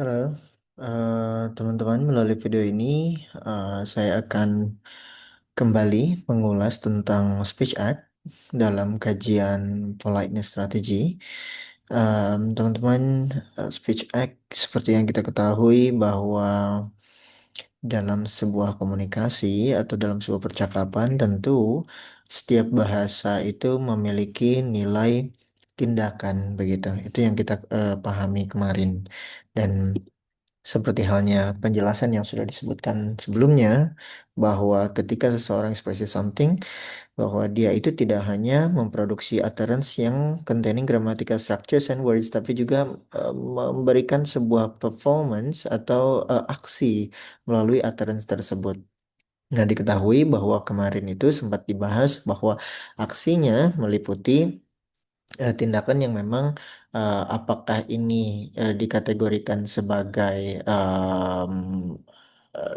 Halo, teman-teman. Melalui video ini, saya akan kembali mengulas tentang speech act dalam kajian politeness strategy. Teman-teman, speech act seperti yang kita ketahui bahwa dalam sebuah komunikasi atau dalam sebuah percakapan tentu setiap bahasa itu memiliki nilai tindakan begitu. Itu yang kita pahami kemarin. Dan seperti halnya penjelasan yang sudah disebutkan sebelumnya, bahwa ketika seseorang ekspresi something, bahwa dia itu tidak hanya memproduksi utterance yang containing grammatical structures and words, tapi juga memberikan sebuah performance atau aksi melalui utterance tersebut. Nah, diketahui bahwa kemarin itu sempat dibahas bahwa aksinya meliputi tindakan yang memang apakah ini dikategorikan sebagai em,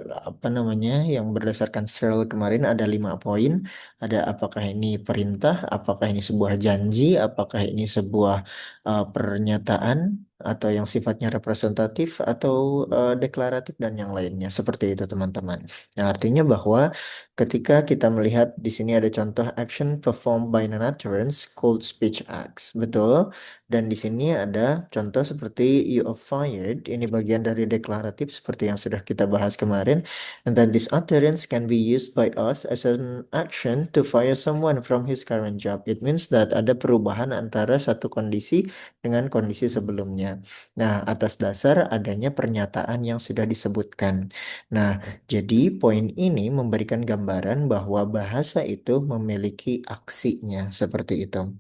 apa namanya yang berdasarkan Searle kemarin ada 5 poin. Ada apakah ini perintah, apakah ini sebuah janji, apakah ini sebuah pernyataan atau yang sifatnya representatif atau deklaratif dan yang lainnya seperti itu teman-teman. Nah, artinya bahwa ketika kita melihat di sini ada contoh action performed by non-utterance called speech acts, betul. Dan di sini ada contoh seperti you are fired, ini bagian dari deklaratif seperti yang sudah kita bahas kemarin. And then this utterance can be used by us as an action to fire someone from his current job. It means that ada perubahan antara satu kondisi dengan kondisi sebelumnya. Nah, atas dasar adanya pernyataan yang sudah disebutkan. Nah, jadi poin ini memberikan gambaran bahwa bahasa itu memiliki aksinya seperti itu.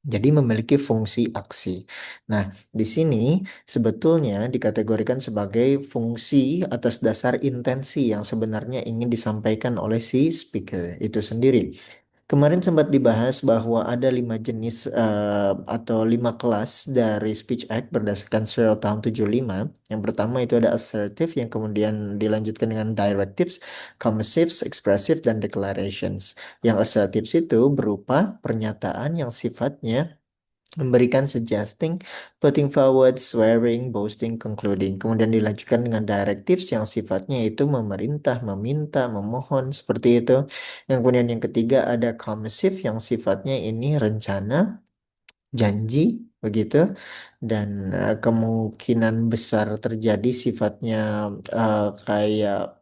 Jadi memiliki fungsi aksi. Nah, di sini sebetulnya dikategorikan sebagai fungsi atas dasar intensi yang sebenarnya ingin disampaikan oleh si speaker itu sendiri. Kemarin sempat dibahas bahwa ada 5 jenis atau 5 kelas dari speech act berdasarkan Searle tahun 75. Yang pertama itu ada assertive, yang kemudian dilanjutkan dengan directives, commissives, expressive, dan declarations. Yang assertives itu berupa pernyataan yang sifatnya memberikan suggesting, putting forward, swearing, boasting, concluding. Kemudian dilanjutkan dengan directives yang sifatnya itu memerintah, meminta, memohon, seperti itu. Yang kemudian yang ketiga ada commissive yang sifatnya ini rencana, janji, begitu. Dan kemungkinan besar terjadi sifatnya kayak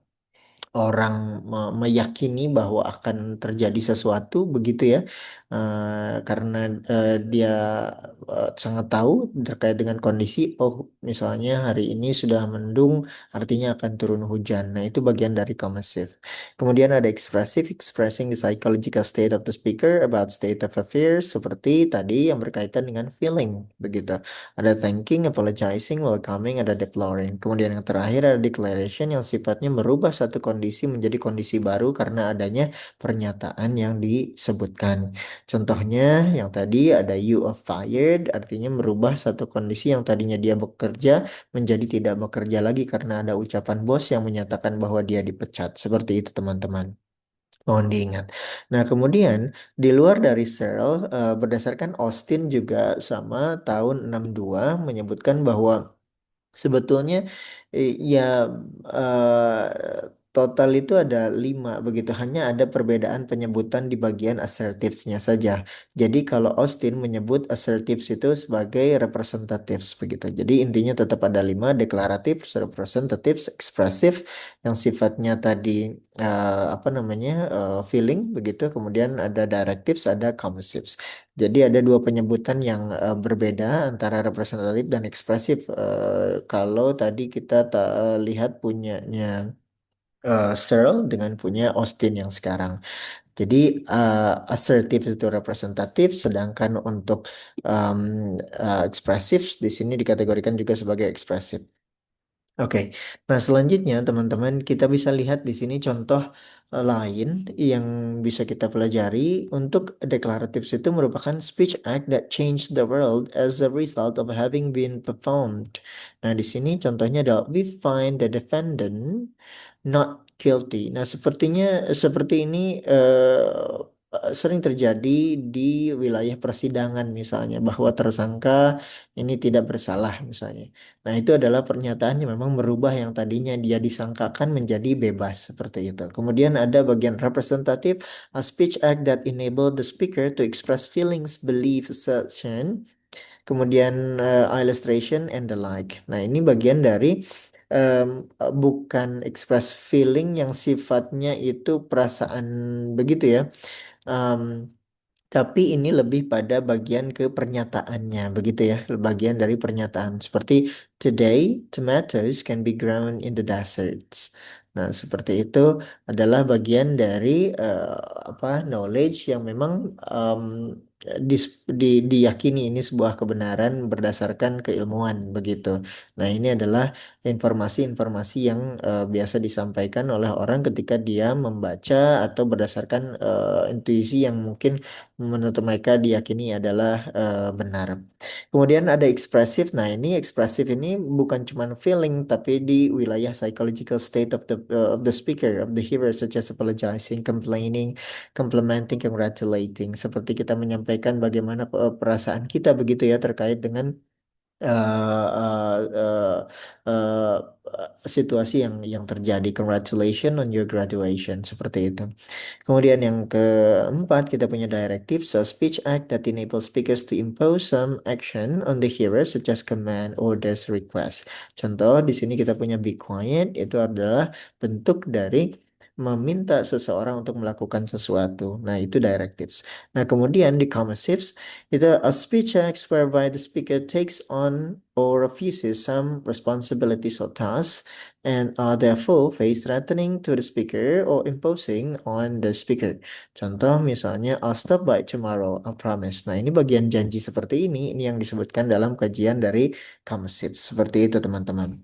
orang meyakini bahwa akan terjadi sesuatu begitu ya. Karena dia sangat tahu terkait dengan kondisi, oh misalnya hari ini sudah mendung artinya akan turun hujan. Nah, itu bagian dari commercive. Kemudian ada expressive, expressing the psychological state of the speaker about state of affairs, seperti tadi yang berkaitan dengan feeling begitu. Ada thanking, apologizing, welcoming, ada deploring. Kemudian yang terakhir ada declaration yang sifatnya merubah satu kondisi menjadi kondisi baru karena adanya pernyataan yang disebutkan. Contohnya yang tadi ada you are fired, artinya merubah satu kondisi yang tadinya dia bekerja menjadi tidak bekerja lagi karena ada ucapan bos yang menyatakan bahwa dia dipecat. Seperti itu teman-teman. Mohon diingat. Nah, kemudian di luar dari Searle, berdasarkan Austin juga sama tahun 62 menyebutkan bahwa sebetulnya ya total itu ada 5 begitu. Hanya ada perbedaan penyebutan di bagian assertives-nya saja. Jadi kalau Austin menyebut assertives itu sebagai representatives begitu. Jadi intinya tetap ada 5: deklaratif, representatives, expressive yang sifatnya tadi apa namanya feeling begitu. Kemudian ada directives, ada commissives. Jadi ada dua penyebutan yang berbeda antara representatif dan ekspresif. Kalau tadi kita lihat punyanya Searle dengan punya Austin yang sekarang. Jadi assertif itu representatif, sedangkan untuk um, ekspresif di sini dikategorikan juga sebagai ekspresif. Oke, nah selanjutnya teman-teman kita bisa lihat di sini contoh lain yang bisa kita pelajari. Untuk declaratives itu merupakan speech act that changed the world as a result of having been performed. Nah, di sini contohnya adalah we find the defendant not guilty. Nah, sepertinya seperti ini sering terjadi di wilayah persidangan misalnya bahwa tersangka ini tidak bersalah misalnya. Nah, itu adalah pernyataan yang memang merubah yang tadinya dia disangkakan menjadi bebas seperti itu. Kemudian ada bagian representatif, a speech act that enable the speaker to express feelings, belief, assertion, kemudian illustration and the like. Nah, ini bagian dari bukan express feeling yang sifatnya itu perasaan begitu ya. Em, tapi ini lebih pada bagian ke pernyataannya, begitu ya, bagian dari pernyataan. Seperti today, tomatoes can be grown in the deserts. Nah, seperti itu adalah bagian dari apa knowledge yang memang diyakini ini sebuah kebenaran berdasarkan keilmuan, begitu. Nah, ini adalah informasi-informasi yang biasa disampaikan oleh orang ketika dia membaca atau berdasarkan intuisi yang mungkin menurut mereka diyakini adalah benar. Kemudian ada ekspresif. Nah, ini ekspresif ini bukan cuma feeling tapi di wilayah psychological state of the speaker, of the hearer, such as apologizing, complaining, complimenting, congratulating. Seperti kita menyampaikan bagaimana perasaan kita begitu ya terkait dengan eh, eh, eh, eh, situasi yang terjadi. Congratulations on your graduation, seperti itu. Kemudian yang keempat kita punya directive, so speech act that enable speakers to impose some action on the hearer such as command, orders, request. Contoh di sini kita punya be quiet, itu adalah bentuk dari meminta seseorang untuk melakukan sesuatu. Nah, itu directives. Nah, kemudian di commissives itu a speech act whereby the speaker takes on or refuses some responsibilities or tasks and are therefore face threatening to the speaker or imposing on the speaker. Contoh misalnya, I'll stop by tomorrow, I promise. Nah, ini bagian janji seperti ini yang disebutkan dalam kajian dari Kamsip. Seperti itu, teman-teman.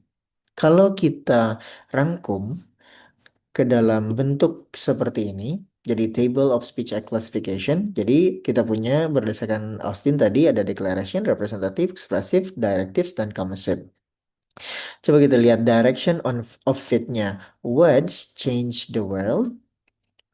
Kalau kita rangkum ke dalam bentuk seperti ini, jadi table of speech act classification. Jadi kita punya berdasarkan Austin tadi ada declaration, representative, expressive, directives, dan commissive. Coba kita lihat direction of fit-nya. Words change the world,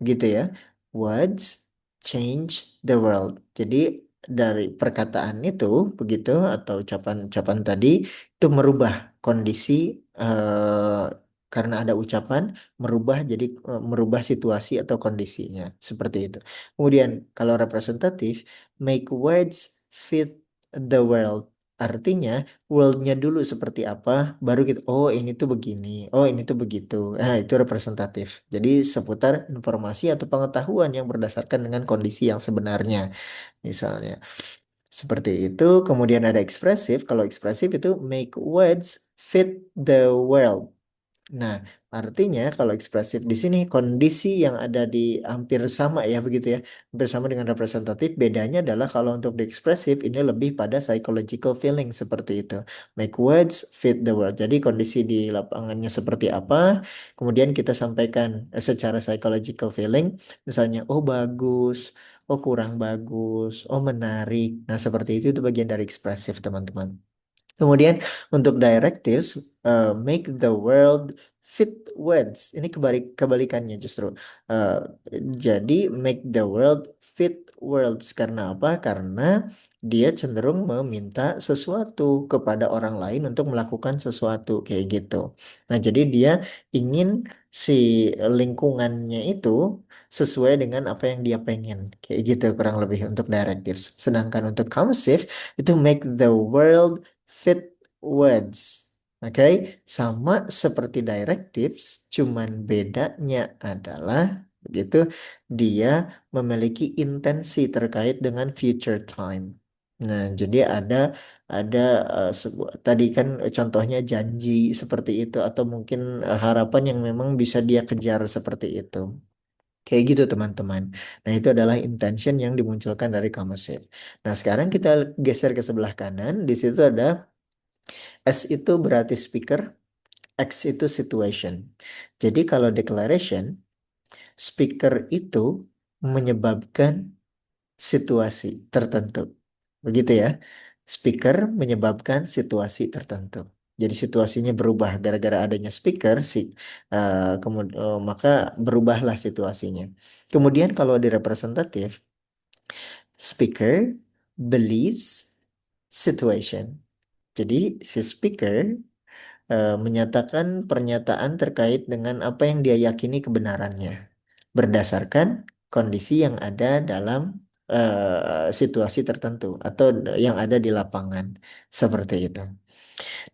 gitu ya. Words change the world. Jadi dari perkataan itu begitu atau ucapan-ucapan tadi itu merubah kondisi eh, karena ada ucapan merubah jadi merubah situasi atau kondisinya seperti itu. Kemudian kalau representatif, make words fit the world. Artinya worldnya dulu seperti apa, baru gitu. Oh, ini tuh begini. Oh, ini tuh begitu. Nah, itu representatif. Jadi seputar informasi atau pengetahuan yang berdasarkan dengan kondisi yang sebenarnya, misalnya. Seperti itu. Kemudian ada ekspresif. Kalau ekspresif itu make words fit the world. Nah, artinya kalau ekspresif di sini kondisi yang ada di hampir sama ya begitu ya. Hampir sama dengan representatif. Bedanya adalah kalau untuk di ekspresif ini lebih pada psychological feeling seperti itu. Make words fit the world. Jadi kondisi di lapangannya seperti apa, kemudian kita sampaikan secara psychological feeling. Misalnya, oh bagus, oh kurang bagus, oh menarik. Nah, seperti itu bagian dari ekspresif, teman-teman. Kemudian untuk directives, make the world fit words. Ini kebalikannya justru. Eh, jadi make the world fit words. Karena apa? Karena dia cenderung meminta sesuatu kepada orang lain untuk melakukan sesuatu kayak gitu. Nah, jadi dia ingin si lingkungannya itu sesuai dengan apa yang dia pengen. Kayak gitu kurang lebih untuk directives. Sedangkan untuk cursive itu make the world fit words. Oke, sama seperti directives, cuman bedanya adalah begitu dia memiliki intensi terkait dengan future time. Nah, jadi ada sebuah tadi kan contohnya janji seperti itu atau mungkin harapan yang memang bisa dia kejar seperti itu. Kayak gitu teman-teman. Nah, itu adalah intention yang dimunculkan dari Kamusip. Nah, sekarang kita geser ke sebelah kanan. Di situ ada S itu berarti speaker, X itu situation. Jadi kalau declaration, speaker itu menyebabkan situasi tertentu. Begitu ya. Speaker menyebabkan situasi tertentu. Jadi situasinya berubah gara-gara adanya speaker maka berubahlah situasinya. Kemudian kalau di representatif, speaker believes situation. Jadi si speaker menyatakan pernyataan terkait dengan apa yang dia yakini kebenarannya berdasarkan kondisi yang ada dalam situasi tertentu atau yang ada di lapangan seperti itu.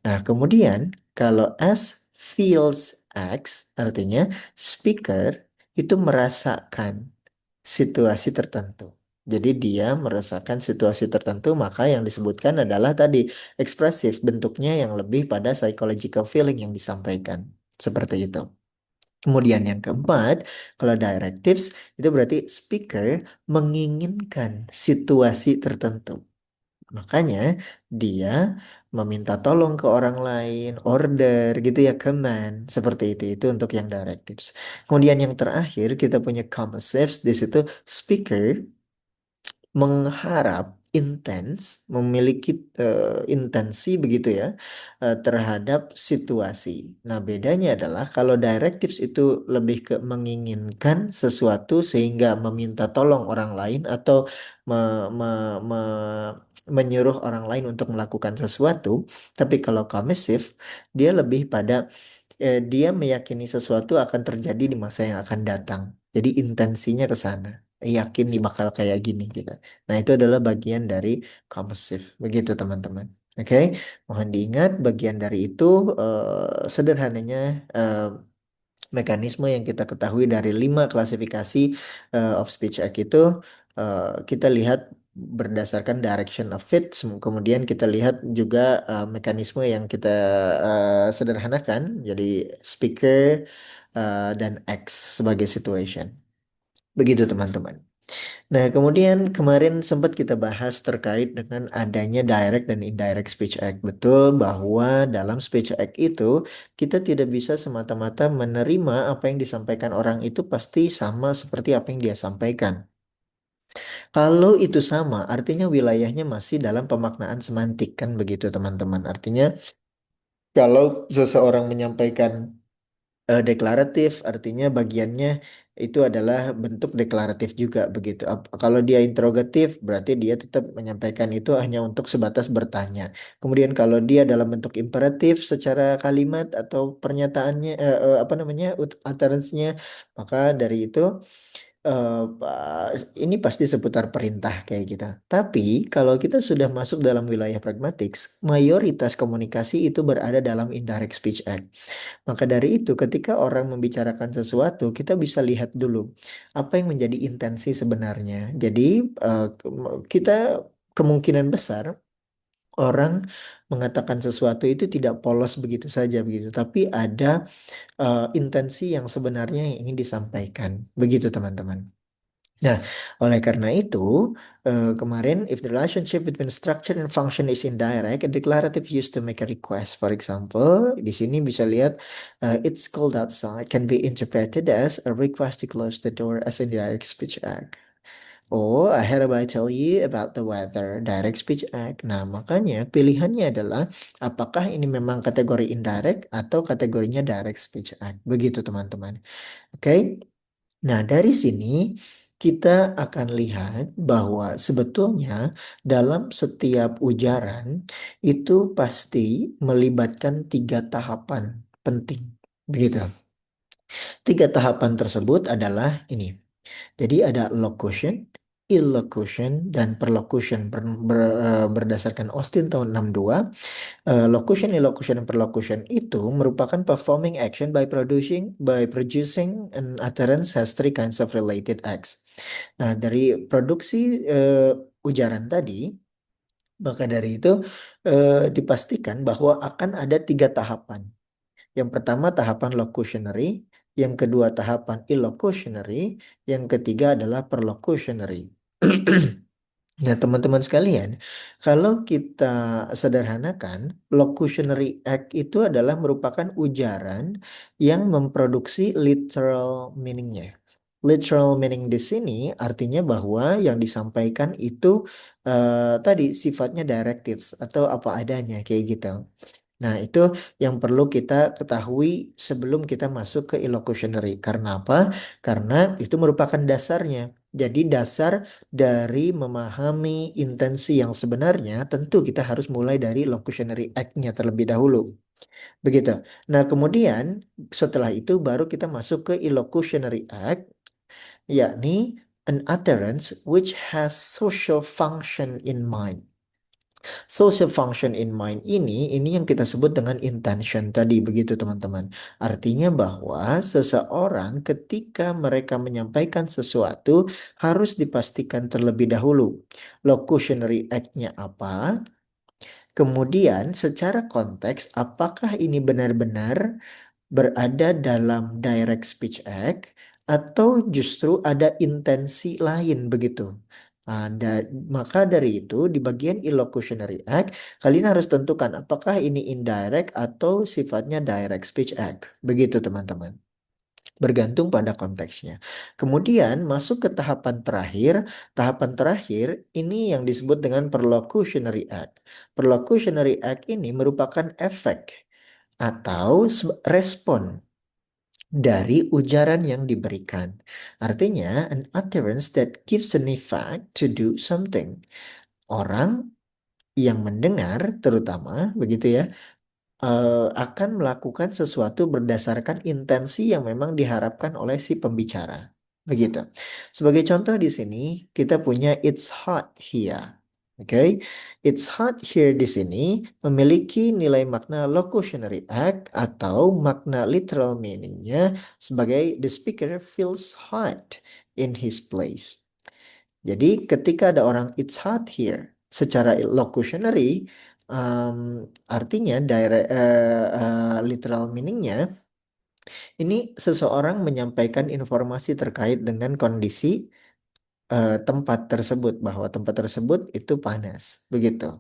Nah, kemudian kalau S feels X artinya speaker itu merasakan situasi tertentu. Jadi dia merasakan situasi tertentu, maka yang disebutkan adalah tadi ekspresif, bentuknya yang lebih pada psychological feeling yang disampaikan. Seperti itu. Kemudian yang keempat, kalau directives itu berarti speaker menginginkan situasi tertentu. Makanya dia meminta tolong ke orang lain, order gitu ya, command seperti itu. Itu untuk yang directives. Kemudian yang terakhir kita punya commercials. Di situ speaker mengharap intens, memiliki intensi begitu ya terhadap situasi. Nah, bedanya adalah kalau directives itu lebih ke menginginkan sesuatu sehingga meminta tolong orang lain atau me- me- me- menyuruh orang lain untuk melakukan sesuatu. Tapi kalau commissive, dia lebih pada dia meyakini sesuatu akan terjadi di masa yang akan datang. Jadi intensinya ke sana. Yakin nih bakal kayak gini gitu. Nah, itu adalah bagian dari commercive. Begitu, teman-teman. Oke, mohon diingat bagian dari itu sederhananya eh, mekanisme yang kita ketahui dari 5 klasifikasi of speech act itu kita lihat berdasarkan direction of fit. Kemudian kita lihat juga mekanisme yang kita sederhanakan, jadi speaker dan X sebagai situation. Begitu, teman-teman. Nah, kemudian kemarin sempat kita bahas terkait dengan adanya direct dan indirect speech act. Betul bahwa dalam speech act itu kita tidak bisa semata-mata menerima apa yang disampaikan orang itu pasti sama seperti apa yang dia sampaikan. Kalau itu sama, artinya wilayahnya masih dalam pemaknaan semantik kan begitu, teman-teman. Artinya kalau seseorang menyampaikan deklaratif artinya bagiannya itu adalah bentuk deklaratif juga begitu. Kalau dia interrogatif berarti dia tetap menyampaikan itu hanya untuk sebatas bertanya. Kemudian kalau dia dalam bentuk imperatif secara kalimat atau pernyataannya apa namanya utterance-nya, maka dari itu ini pasti seputar perintah kayak gitu. Tapi kalau kita sudah masuk dalam wilayah pragmatik, mayoritas komunikasi itu berada dalam indirect speech act. Maka dari itu, ketika orang membicarakan sesuatu, kita bisa lihat dulu apa yang menjadi intensi sebenarnya. Jadi, kita kemungkinan besar orang mengatakan sesuatu itu tidak polos begitu saja begitu, tapi ada intensi yang sebenarnya yang ingin disampaikan. Begitu, teman-teman. Nah, oleh karena itu, kemarin if the relationship between structure and function is indirect, a declarative used to make a request. For example, di sini bisa lihat it's cold outside can be interpreted as a request to close the door as a direct speech act. Oh, I hereby tell you about the weather, direct speech act. Nah, makanya pilihannya adalah apakah ini memang kategori indirect atau kategorinya direct speech act. Begitu, teman-teman. Oke. Nah, dari sini kita akan lihat bahwa sebetulnya dalam setiap ujaran itu pasti melibatkan 3 tahapan penting. Begitu. 3 tahapan tersebut adalah ini. Jadi ada locution, illocution, dan perlocution berdasarkan Austin tahun 62. Locution, illocution, dan perlocution itu merupakan performing action by producing an utterance has 3 kinds of related acts. Nah, dari produksi ujaran tadi, maka dari itu dipastikan bahwa akan ada 3 tahapan. Yang pertama tahapan locutionary, yang kedua tahapan illocutionary, yang ketiga adalah perlocutionary. Nah, teman-teman sekalian, kalau kita sederhanakan, locutionary act itu adalah merupakan ujaran yang memproduksi literal meaningnya. Literal meaning di sini artinya bahwa yang disampaikan itu tadi sifatnya directives atau apa adanya kayak gitu. Nah, itu yang perlu kita ketahui sebelum kita masuk ke illocutionary. Karena apa? Karena itu merupakan dasarnya. Jadi dasar dari memahami intensi yang sebenarnya, tentu kita harus mulai dari locutionary act-nya terlebih dahulu. Begitu. Nah, kemudian setelah itu baru kita masuk ke illocutionary act, yakni an utterance which has social function in mind. Social function in mind ini yang kita sebut dengan intention tadi, begitu teman-teman. Artinya bahwa seseorang ketika mereka menyampaikan sesuatu harus dipastikan terlebih dahulu locutionary act-nya apa, kemudian secara konteks apakah ini benar-benar berada dalam direct speech act atau justru ada intensi lain begitu. Maka dari itu di bagian illocutionary act kalian harus tentukan apakah ini indirect atau sifatnya direct speech act. Begitu teman-teman. Bergantung pada konteksnya. Kemudian masuk ke tahapan terakhir. Tahapan terakhir ini yang disebut dengan perlocutionary act. Perlocutionary act ini merupakan efek atau respon dari ujaran yang diberikan. Artinya, an utterance that gives an effect to do something. Orang yang mendengar, terutama begitu ya, akan melakukan sesuatu berdasarkan intensi yang memang diharapkan oleh si pembicara. Begitu. Sebagai contoh di sini kita punya it's hot here. Oke, it's hot here di sini memiliki nilai makna locutionary act atau makna literal meaningnya sebagai the speaker feels hot in his place. Jadi ketika ada orang it's hot here, secara locutionary artinya literal meaningnya ini seseorang menyampaikan informasi terkait dengan kondisi tempat tersebut, bahwa tempat tersebut itu panas, begitu.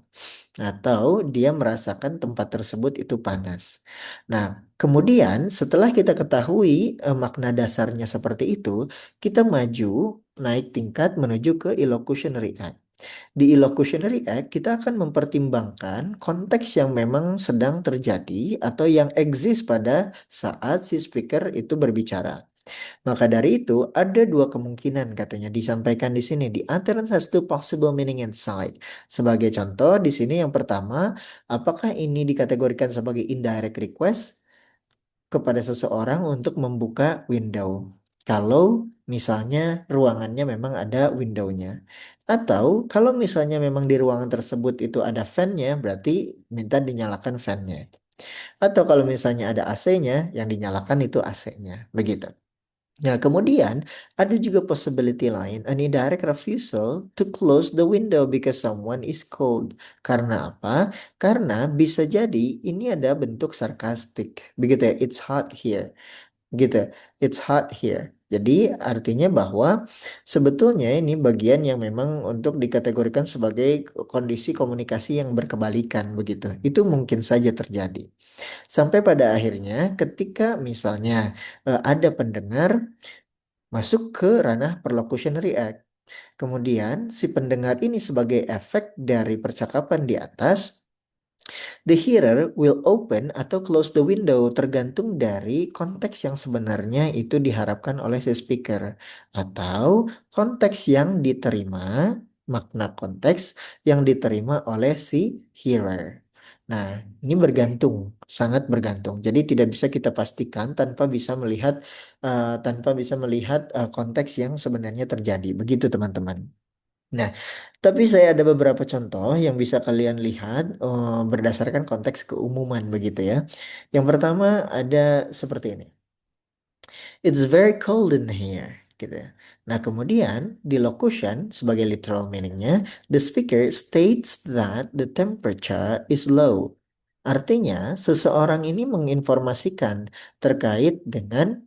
Atau dia merasakan tempat tersebut itu panas. Nah, kemudian setelah kita ketahui makna dasarnya seperti itu, kita maju naik tingkat menuju ke illocutionary act. Di illocutionary act, kita akan mempertimbangkan konteks yang memang sedang terjadi atau yang eksis pada saat si speaker itu berbicara. Maka dari itu, ada dua kemungkinan katanya disampaikan di sini. The utterance has two possible meaning inside. Sebagai contoh, di sini yang pertama, apakah ini dikategorikan sebagai indirect request kepada seseorang untuk membuka window? Kalau misalnya ruangannya memang ada windownya. Atau kalau misalnya memang di ruangan tersebut itu ada fan-nya, berarti minta dinyalakan fan-nya. Atau kalau misalnya ada AC-nya, yang dinyalakan itu AC-nya. Begitu. Nah, kemudian ada juga possibility lain, an indirect refusal to close the window because someone is cold. Karena apa? Karena bisa jadi ini ada bentuk sarkastik. Begitu ya, it's hot here. Gitu, it's hot here. Jadi artinya bahwa sebetulnya ini bagian yang memang untuk dikategorikan sebagai kondisi komunikasi yang berkebalikan begitu. Itu mungkin saja terjadi. Sampai pada akhirnya ketika misalnya ada pendengar masuk ke ranah perlocutionary act. Kemudian si pendengar ini sebagai efek dari percakapan di atas, the hearer will open atau close the window tergantung dari konteks yang sebenarnya itu diharapkan oleh si speaker atau konteks yang diterima, makna konteks yang diterima oleh si hearer. Nah, ini bergantung, sangat bergantung. Jadi tidak bisa kita pastikan tanpa bisa melihat konteks yang sebenarnya terjadi. Begitu teman-teman. Nah, tapi saya ada beberapa contoh yang bisa kalian lihat berdasarkan konteks keumuman begitu ya. Yang pertama ada seperti ini. It's very cold in here, gitu ya. Nah, kemudian di locution sebagai literal meaningnya, the speaker states that the temperature is low. Artinya, seseorang ini menginformasikan terkait dengan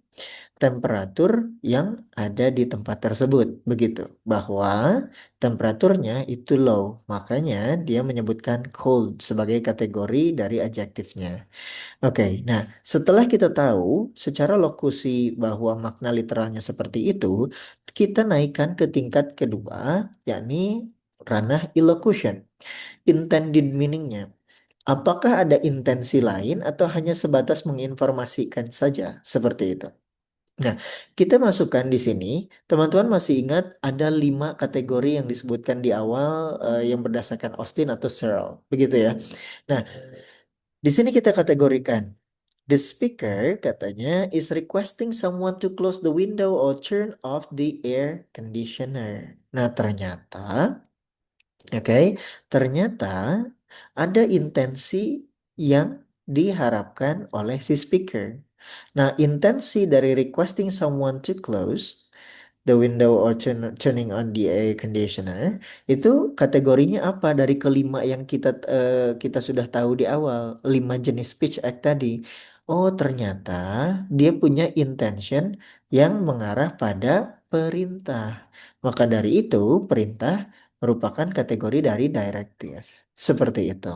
temperatur yang ada di tempat tersebut. Begitu. Bahwa temperaturnya itu low. Makanya dia menyebutkan cold sebagai kategori dari adjektifnya. Oke, nah setelah kita tahu secara lokusi bahwa makna literalnya seperti itu, kita naikkan ke tingkat kedua, yakni ranah illocution, intended meaningnya. Apakah ada intensi lain atau hanya sebatas menginformasikan saja seperti itu? Nah, kita masukkan di sini, teman-teman masih ingat ada 5 kategori yang disebutkan di awal yang berdasarkan Austin atau Searle, begitu ya. Nah, di sini kita kategorikan. The speaker katanya is requesting someone to close the window or turn off the air conditioner. Nah, ternyata, oke, ternyata ada intensi yang diharapkan oleh si speaker. Nah, intensi dari requesting someone to close the window or turning on the air conditioner itu kategorinya apa dari kelima yang kita sudah tahu di awal, 5 jenis speech act tadi. Oh, ternyata dia punya intention yang mengarah pada perintah. Maka dari itu, perintah merupakan kategori dari directive. Seperti itu.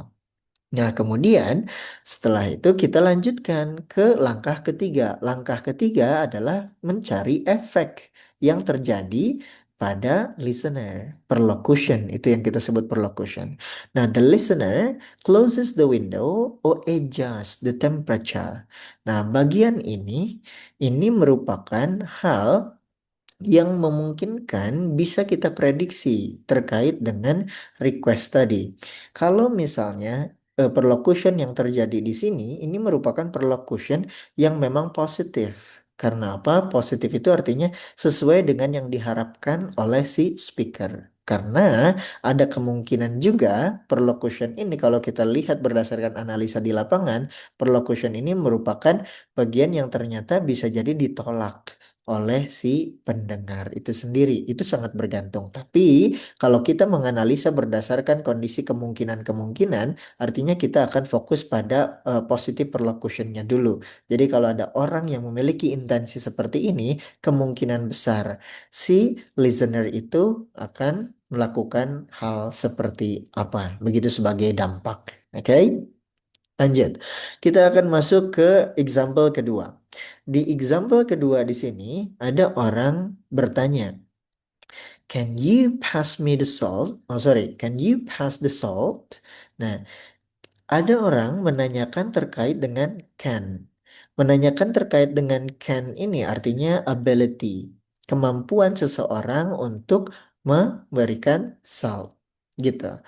Nah, kemudian setelah itu kita lanjutkan ke langkah ketiga. Langkah ketiga adalah mencari efek yang terjadi pada listener. Perlocution, itu yang kita sebut perlocution. Nah, the listener closes the window or adjusts the temperature. Nah, bagian ini merupakan hal yang memungkinkan bisa kita prediksi terkait dengan request tadi. Kalau misalnya perlocution yang terjadi di sini ini merupakan perlocution yang memang positif. Karena apa? Positif itu artinya sesuai dengan yang diharapkan oleh si speaker. Karena ada kemungkinan juga perlocution ini kalau kita lihat berdasarkan analisa di lapangan, perlocution ini merupakan bagian yang ternyata bisa jadi ditolak oleh si pendengar itu sendiri. Itu sangat bergantung. Tapi kalau kita menganalisa berdasarkan kondisi kemungkinan-kemungkinan, artinya kita akan fokus pada positive perlocutionnya dulu. Jadi kalau ada orang yang memiliki intensi seperti ini, kemungkinan besar si listener itu akan melakukan hal seperti apa. Begitu sebagai dampak. Oke? Lanjut. Kita akan masuk ke example kedua. Di example kedua di sini ada orang bertanya, "Can you pass me the salt?" Oh sorry, "Can you pass the salt?" Nah, ada orang menanyakan terkait dengan can. Menanyakan terkait dengan can ini artinya ability, kemampuan seseorang untuk memberikan salt, gitu.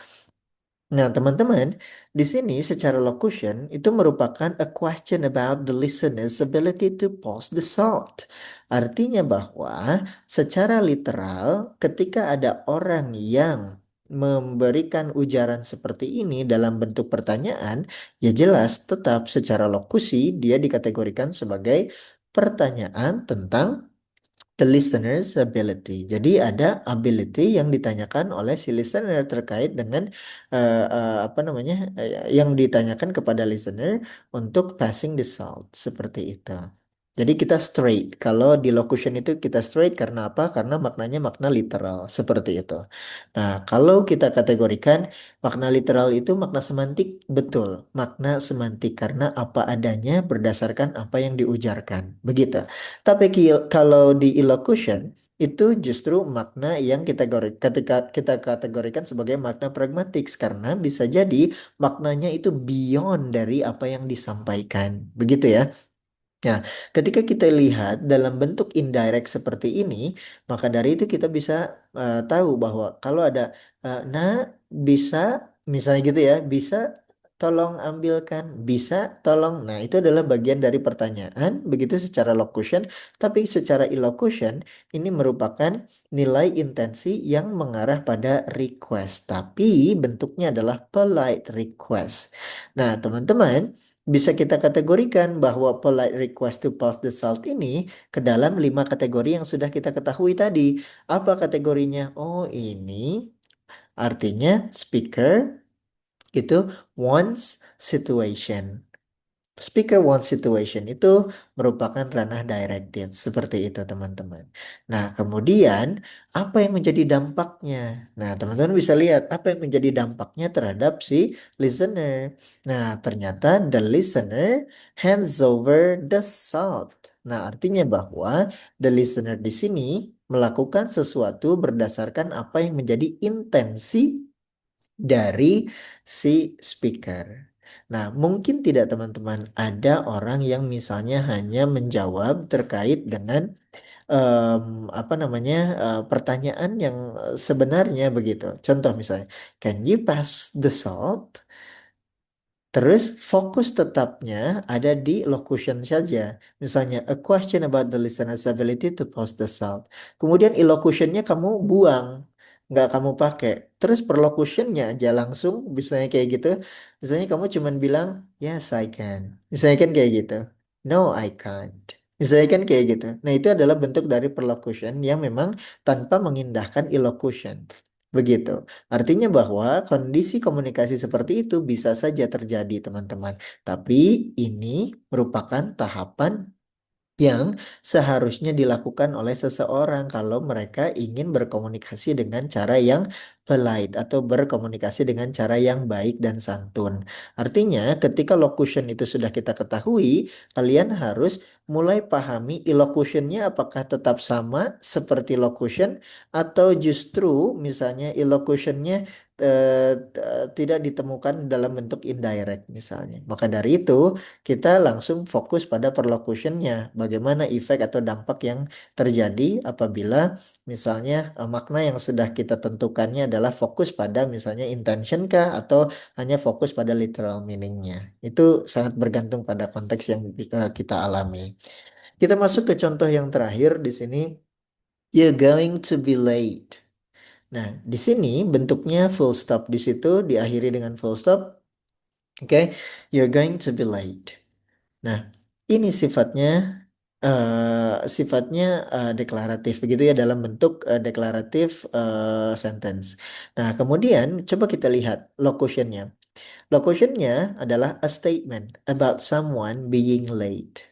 Nah, teman-teman, di sini secara locution itu merupakan a question about the listener's ability to pause the thought. Artinya bahwa secara literal ketika ada orang yang memberikan ujaran seperti ini dalam bentuk pertanyaan, ya jelas tetap secara lokusi dia dikategorikan sebagai pertanyaan tentang the listener's ability. Jadi ada ability yang ditanyakan oleh si listener terkait dengan apa namanya yang ditanyakan kepada listener untuk passing the salt seperti itu. Jadi kita straight. Kalau di locution itu kita straight karena apa? Karena maknanya makna literal seperti itu. Nah, kalau kita kategorikan makna literal itu makna semantik, betul. Makna semantik karena apa adanya berdasarkan apa yang diujarkan. Begitu. Tapi kalau di elocution itu justru makna yang ketika kita kategorikan sebagai makna pragmatik karena bisa jadi maknanya itu beyond dari apa yang disampaikan. Begitu ya. Nah, ketika kita lihat dalam bentuk indirect seperti ini, maka dari itu kita bisa tahu bahwa kalau ada nah bisa misalnya gitu ya, bisa tolong ambilkan, bisa tolong. Nah, itu adalah bagian dari pertanyaan begitu secara locution, tapi secara illocution ini merupakan nilai intensi yang mengarah pada request, tapi bentuknya adalah polite request. Nah, teman-teman, bisa kita kategorikan bahwa polite request to pass the salt ini ke dalam 5 kategori yang sudah kita ketahui tadi. Apa kategorinya? Oh, ini artinya speaker itu wants situation. Speaker one situation itu merupakan ranah directive seperti itu teman-teman. Nah, kemudian apa yang menjadi dampaknya? Nah, teman-teman bisa lihat apa yang menjadi dampaknya terhadap si listener. Nah, ternyata the listener hands over the salt. Nah, artinya bahwa the listener di sini melakukan sesuatu berdasarkan apa yang menjadi intensi dari si speaker. Nah, mungkin tidak teman-teman ada orang yang misalnya hanya menjawab terkait dengan apa namanya pertanyaan yang sebenarnya begitu. Contoh misalnya, can you pass the salt? Terus fokus tetapnya ada di locution saja. Misalnya, a question about the listener's ability to pass the salt. Kemudian illocutionnya kamu buang, nggak kamu pakai. Terus perlocutionnya aja langsung, misalnya kayak gitu. Misalnya kamu cuman bilang, yes I can. Misalnya kan kayak gitu. No I can't. Misalnya kan kayak gitu. Nah itu adalah bentuk dari perlocution yang memang tanpa mengindahkan illocution. Begitu. Artinya bahwa kondisi komunikasi seperti itu bisa saja terjadi, teman-teman. Tapi ini merupakan tahapan yang seharusnya dilakukan oleh seseorang kalau mereka ingin berkomunikasi dengan cara yang polite atau berkomunikasi dengan cara yang baik dan santun. Artinya, ketika locution itu sudah kita ketahui, kalian harus mulai pahami illocutionnya apakah tetap sama seperti locution atau justru misalnya illocutionnya tidak ditemukan dalam bentuk indirect misalnya. Maka dari itu, kita langsung fokus pada perlocutionnya. Bagaimana efek atau dampak yang terjadi apabila misalnya makna yang sudah kita tentukannya adalah fokus pada misalnya intention kah atau hanya fokus pada literal meaningnya. Itu sangat bergantung pada konteks yang kita alami. Kita masuk ke contoh yang terakhir di sini. You're going to be late. Nah, di sini bentuknya full stop. Di situ diakhiri dengan full stop. Oke, you're going to be late. Nah, ini sifatnya deklaratif begitu ya dalam bentuk deklaratif sentence. Nah, kemudian coba kita lihat locutionnya. Locutionnya adalah a statement about someone being late.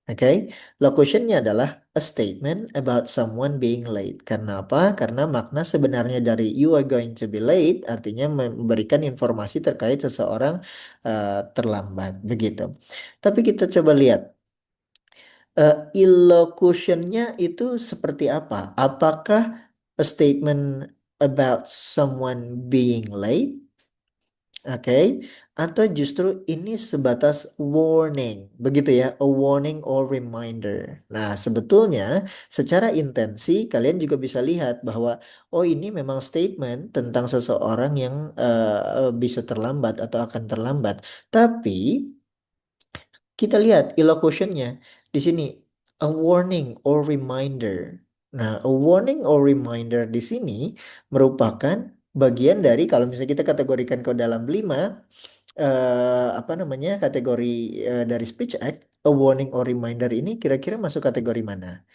Oke, locutionnya adalah a statement about someone being late. Karena apa? Karena makna sebenarnya dari you are going to be late artinya memberikan informasi terkait seseorang terlambat begitu. Tapi kita coba lihat illocutionnya itu seperti apa? Apakah a statement about someone being late? Oke, atau justru ini sebatas warning, begitu ya, a warning or reminder. Nah, sebetulnya secara intensi kalian juga bisa lihat bahwa oh ini memang statement tentang seseorang yang bisa terlambat atau akan terlambat. Tapi kita lihat illocutionnya di sini a warning or reminder. Nah, a warning or reminder di sini merupakan bagian dari kalau misalnya kita kategorikan ke dalam 5 apa namanya kategori dari speech act, a warning or reminder ini kira-kira masuk kategori mana?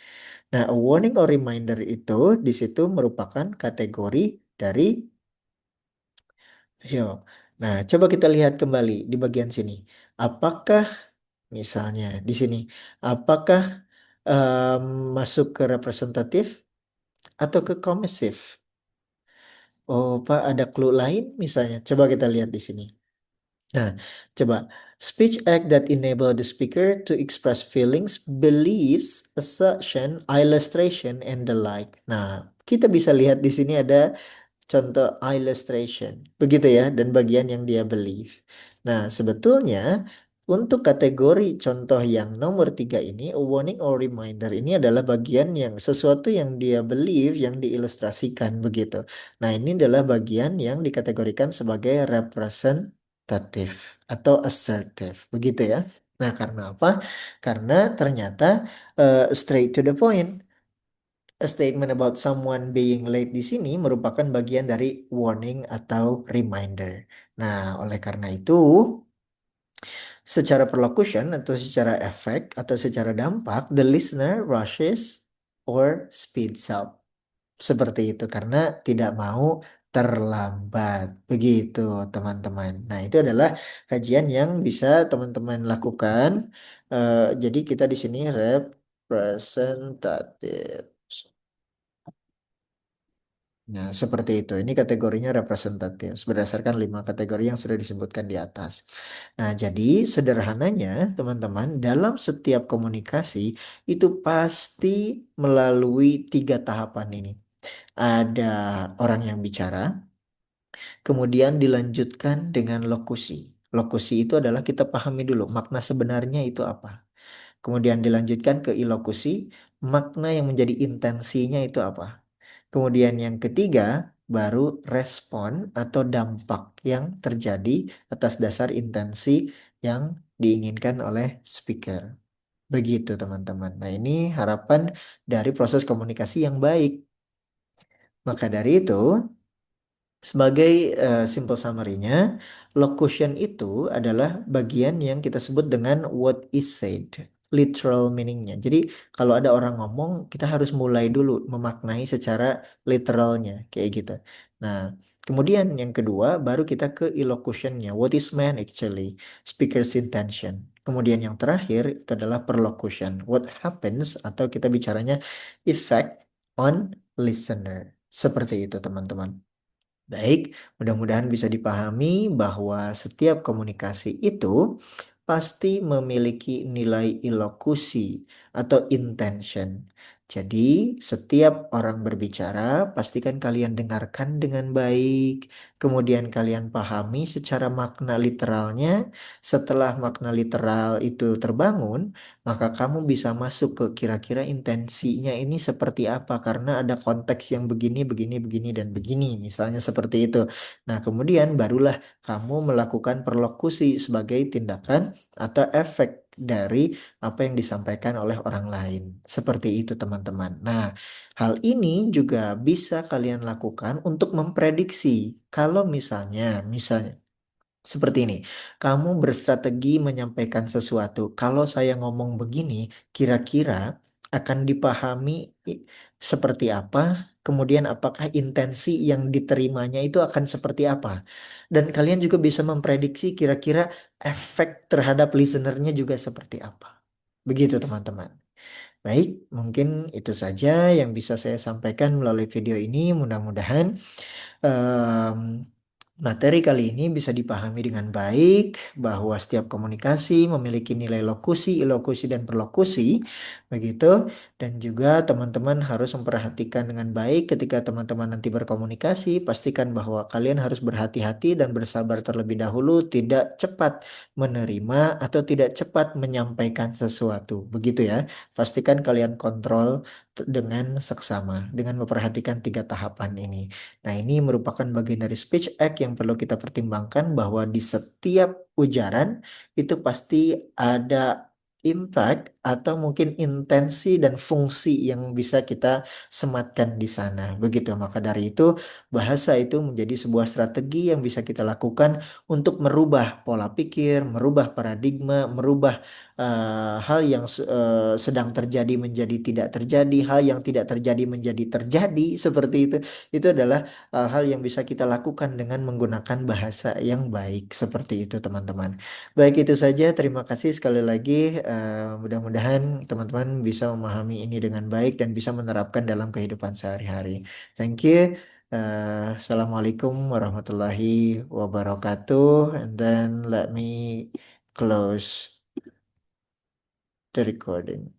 Nah, a warning or reminder itu di situ merupakan kategori dari yo. Nah, coba kita lihat kembali di bagian sini. Apakah misalnya di sini, apakah em, masuk ke representatif atau ke commissive? Oh, Pak, ada clue lain misalnya. Coba kita lihat di sini. Nah, coba speech act that enable the speaker to express feelings, beliefs, assertion, illustration, and the like. Nah, kita bisa lihat di sini ada contoh illustration, begitu ya, dan bagian yang dia believe. Nah, sebetulnya untuk kategori contoh yang nomor 3 ini, a warning or reminder ini adalah bagian yang sesuatu yang dia believe yang diilustrasikan begitu. Nah, ini adalah bagian yang dikategorikan sebagai representative atau assertive, begitu ya. Nah, karena apa? Karena ternyata straight to the point. A statement about someone being late di sini merupakan bagian dari warning atau reminder. Nah, oleh karena itu, secara perlocution atau secara efek atau secara dampak, the listener rushes or speeds up. Seperti itu karena tidak mau terlambat. Begitu, teman-teman. Nah, itu adalah kajian yang bisa teman-teman lakukan. Jadi kita di sini representative. Nah, seperti itu. Ini kategorinya representatif berdasarkan 5 kategori yang sudah disebutkan di atas. Nah, jadi sederhananya, teman-teman, dalam setiap komunikasi itu pasti melalui 3 tahapan ini. Ada orang yang bicara, kemudian dilanjutkan dengan lokusi. Lokusi itu adalah kita pahami dulu makna sebenarnya itu apa. Kemudian dilanjutkan ke ilokusi, makna yang menjadi intensinya itu apa. Kemudian yang ketiga, baru respon atau dampak yang terjadi atas dasar intensi yang diinginkan oleh speaker. Begitu teman-teman. Nah ini harapan dari proses komunikasi yang baik. Maka dari itu, sebagai simple summary-nya, locution itu adalah bagian yang kita sebut dengan what is said, literal meaning-nya. Jadi kalau ada orang ngomong, kita harus mulai dulu memaknai secara literalnya, kayak gitu. Nah, kemudian yang kedua, baru kita ke elocution-nya, what is meant actually, speaker's intention. Kemudian yang terakhir itu adalah perlocution, what happens atau kita bicaranya effect on listener. Seperti itu teman-teman. Baik, mudah-mudahan bisa dipahami bahwa setiap komunikasi itu pasti memiliki nilai ilokusi atau intention. Jadi, setiap orang berbicara, pastikan kalian dengarkan dengan baik, kemudian kalian pahami secara makna literalnya. Setelah makna literal itu terbangun, maka kamu bisa masuk ke kira-kira intensinya ini seperti apa karena ada konteks yang begini, begini, begini, dan begini, misalnya seperti itu. Nah, kemudian barulah kamu melakukan perlokusi sebagai tindakan atau efek dari apa yang disampaikan oleh orang lain. Seperti itu, teman-teman. Nah, hal ini juga bisa kalian lakukan untuk memprediksi kalau misalnya seperti ini, kamu berstrategi menyampaikan sesuatu. Kalau saya ngomong begini, kira-kira akan dipahami seperti apa? Kemudian apakah intensi yang diterimanya itu akan seperti apa? Dan kalian juga bisa memprediksi kira-kira efek terhadap listenernya juga seperti apa. Begitu teman-teman. Baik, mungkin itu saja yang bisa saya sampaikan melalui video ini. Mudah-mudahan em, materi kali ini bisa dipahami dengan baik bahwa setiap komunikasi memiliki nilai lokusi, ilokusi, dan perlokusi, begitu. Dan juga teman-teman harus memperhatikan dengan baik ketika teman-teman nanti berkomunikasi, pastikan bahwa kalian harus berhati-hati dan bersabar terlebih dahulu, tidak cepat menerima atau tidak cepat menyampaikan sesuatu, begitu ya. Pastikan kalian kontrol dengan seksama, dengan memperhatikan tiga tahapan ini. Nah, ini merupakan bagian dari speech act yang perlu kita pertimbangkan bahwa di setiap ujaran itu pasti ada impact atau mungkin intensi dan fungsi yang bisa kita sematkan di sana. Begitu, maka dari itu bahasa itu menjadi sebuah strategi yang bisa kita lakukan untuk merubah pola pikir, merubah paradigma, merubah hal yang sedang terjadi menjadi tidak terjadi, hal yang tidak terjadi menjadi terjadi, seperti itu. Itu adalah hal-hal yang bisa kita lakukan dengan menggunakan bahasa yang baik seperti itu teman-teman. Baik itu saja, terima kasih sekali lagi. Mudah-mudahan teman-teman bisa memahami ini dengan baik dan bisa menerapkan dalam kehidupan sehari-hari. Thank you. Assalamualaikum warahmatullahi wabarakatuh. And then let me close the recording.